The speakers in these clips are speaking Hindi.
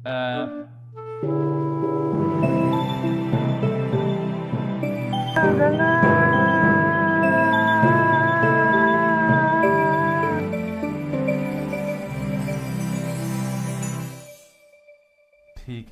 ठीक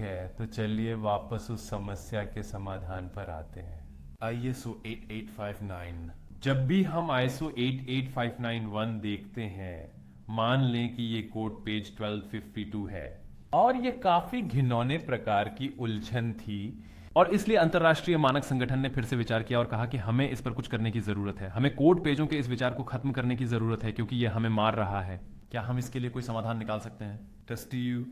है, तो चलिए वापस उस समस्या के समाधान पर आते हैं। ISO 8859। जब भी हम ISO 88591 देखते हैं, मान लें कि ये कोड पेज 1252 है और ये काफी घिनौने प्रकार की उलझन थी, और इसलिए अंतरराष्ट्रीय मानक संगठन ने फिर से विचार किया और कहा कि हमें इस पर कुछ करने की जरूरत है। हमें कोड पेजों के इस विचार को खत्म करने की जरूरत है क्योंकि ये हमें मार रहा है। क्या हम इसके लिए कोई समाधान निकाल सकते हैं? ट्रस्टी यू,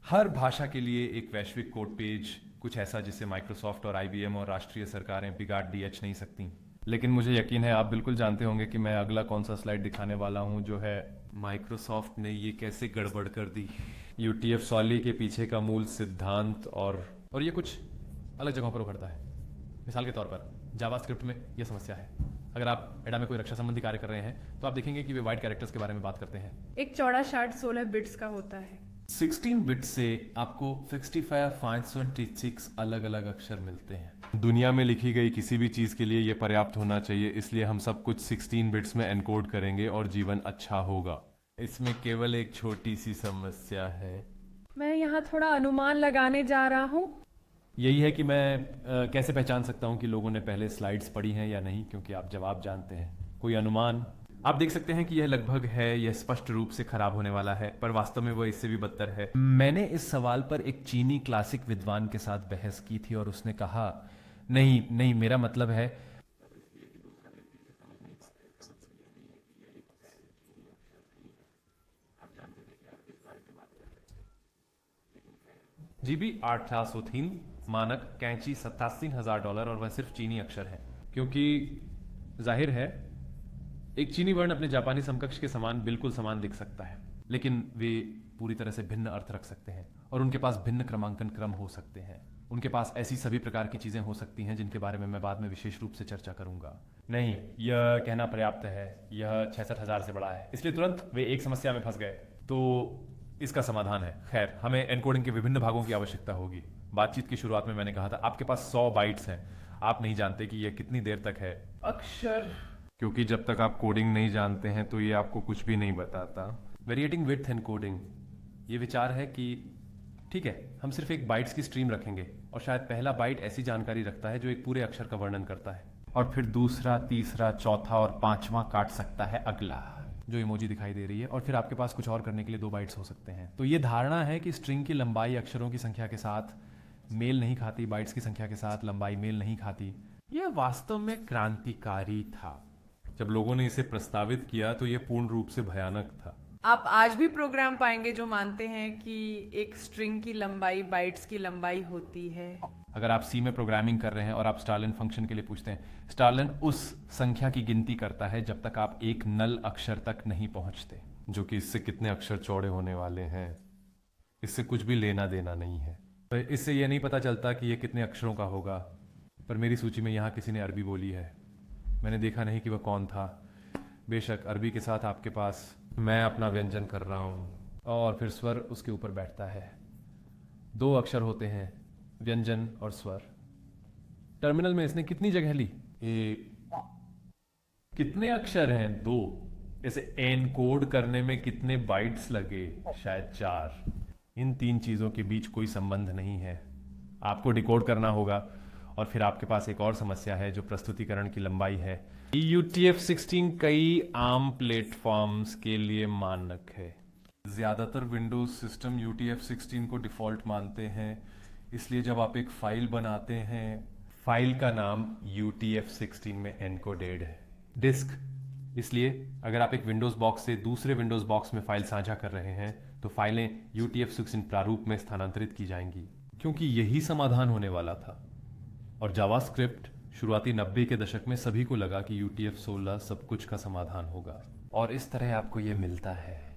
हर भाषा के लिए एक वैश्विक कोड पेज, कुछ ऐसा जिसे माइक्रोसॉफ्ट और IBM और राष्ट्रीय सरकारें बिगाड़ DH नहीं सकती। लेकिन मुझे यकीन है आप बिल्कुल जानते होंगे कि मैं अगला कौन सा स्लाइड दिखाने वाला हूं, जो है माइक्रोसॉफ्ट ने ये कैसे गड़बड़ कर दी, UTF सॉली के पीछे का मूल सिद्धांत, और ये कुछ अलग जगहों पर उभरता है। मिसाल के तौर पर जावास्क्रिप्ट में यह समस्या है। अगर आप एडा में कोई रक्षा संबंधी कार्य कर रहे हैं तो आप देखेंगे कि वे वाइड कैरेक्टर्स के बारे में बात करते हैं। एक चौड़ा चार्ट 16 बिट्स का होता है। 16 बिट से आपको 65 अलग अलग अक्षर मिलते हैं। दुनिया में लिखी गई किसी भी चीज के लिए यह पर्याप्त होना चाहिए, इसलिए हम सब कुछ 16 बिट्स में एनकोड करेंगे और जीवन अच्छा होगा। इसमें केवल एक छोटी सी समस्या है। मैं यहाँ थोड़ा अनुमान लगाने जा रहा हूँ। यही है कि मैं कैसे पहचान सकता हूँ कि लोगों ने पहले स्लाइड्स पढ़ी हैं या नहीं, क्योंकि आप जवाब जानते हैं। कोई अनुमान? आप देख सकते हैं कि यह लगभग है, यह स्पष्ट रूप से खराब होने वाला है, पर वास्तव में वह इससे भी बदतर है। मैंने इस सवाल पर एक चीनी क्लासिक विद्वान के साथ बहस की थी और उसने कहा, नहीं नहीं, मेरा मतलब है GB 8003 मानक कैंची $87,000 और वह सिर्फ चीनी अक्षर है। क्योंकि जाहिर है एक चीनी वर्ण अपने जापानी समकक्ष के समान बिल्कुल समान दिख सकता है, लेकिन वे पूरी तरह से भिन्न अर्थ रख सकते हैं और उनके पास भिन्न क्रमांकन क्रम हो सकते हैं। उनके पास ऐसी सभी प्रकार की चीजें हो सकती हैं जिनके बारे में मैं बाद में विशेष रूप से चर्चा करूंगा। नहीं, यह कहना पर्याप्त है, यह 66,000 से बड़ा है, इसलिए तुरंत वे एक समस्या में फंस गए। तो इसका समाधान है। खैर, हमें एनकोडिंग के विभिन्न भागों की आवश्यकता होगी। बातचीत की शुरुआत में मैंने कहा था आपके पास 100 बाइट्स हैं। आप नहीं जानते कि यह कितनी देर तक है अक्षर, क्योंकि जब तक आप कोडिंग नहीं जानते हैं तो ये आपको कुछ भी नहीं बताता। वेरिएटिंग विड्थ एनकोडिंग, ये विचार है कि ठीक है, हम सिर्फ एक बाइट्स की स्ट्रीम रखेंगे और शायद पहला बाइट ऐसी जानकारी रखता है जो एक पूरे अक्षर का वर्णन करता है, और फिर दूसरा, तीसरा, चौथा और पांचवा काट सकता है अगला, जो इमोजी दिखाई दे रही है, और फिर आपके पास कुछ और करने के लिए 2 बाइट्स हो सकते हैं। तो ये धारणा है कि स्ट्रिंग की लंबाई अक्षरों की संख्या के साथ मेल नहीं खाती, बाइट्स की संख्या के साथ लंबाई मेल नहीं खाती। यह वास्तव में क्रांतिकारी था। जब लोगों ने इसे प्रस्तावित किया तो यह पूर्ण रूप से भयानक था। आप आज भी प्रोग्राम पाएंगे जो मानते हैं कि एक स्ट्रिंग की लंबाई बाइट्स की लंबाई होती है। अगर आप C में प्रोग्रामिंग कर रहे हैं और आप स्टार्लिन फंक्शन के लिए पूछते हैं, स्टार्लिन उस संख्या की गिनती करता है जब तक आप एक नल अक्षर तक नहीं पहुंचते, जो कि इससे कितने अक्षर चौड़े होने वाले हैं इससे कुछ भी लेना देना नहीं है। तो इससे यह नहीं पता चलता कि यह कितने अक्षरों का होगा। पर मेरी सूची में यहाँ किसी ने अरबी बोली है, मैंने देखा नहीं कि वह कौन था। बेशक अरबी के साथ आपके पास मैं अपना व्यंजन कर रहा हूँ और फिर स्वर उसके ऊपर बैठता है। 2 अक्षर होते हैं, व्यंजन और स्वर। टर्मिनल में इसने कितनी जगह ली? कितने अक्षर हैं? 2। इसे एनकोड करने में कितने बाइट्स लगे? शायद 4। इन 3 चीजों के बीच कोई संबंध नहीं है। आपको डिकोड करना होगा, और फिर आपके पास एक और समस्या है जो प्रस्तुतिकरण की लंबाई है। UTF-16 कई आम प्लेटफॉर्म्स के लिए मानक है। ज्यादातर विंडोज सिस्टम UTF-16 को डिफॉल्ट मानते हैं, इसलिए जब आप एक फाइल बनाते हैं, फाइल का नाम UTF-16 में एनकोडेड है। डिस्क, इसलिए अगर आप एक विंडोज बॉक्स से दूसरे विंडोज बॉक्स में फाइल साझा कर रहे हैं तो फाइलें UTF-16 प्रारूप में स्थानांतरित की जाएंगी, क्योंकि यही समाधान होने वाला था। और जावास्क्रिप्ट शुरुआती 90 के दशक में सभी को लगा कि UTF-16 सब कुछ का समाधान होगा, और इस तरह आपको ये मिलता है।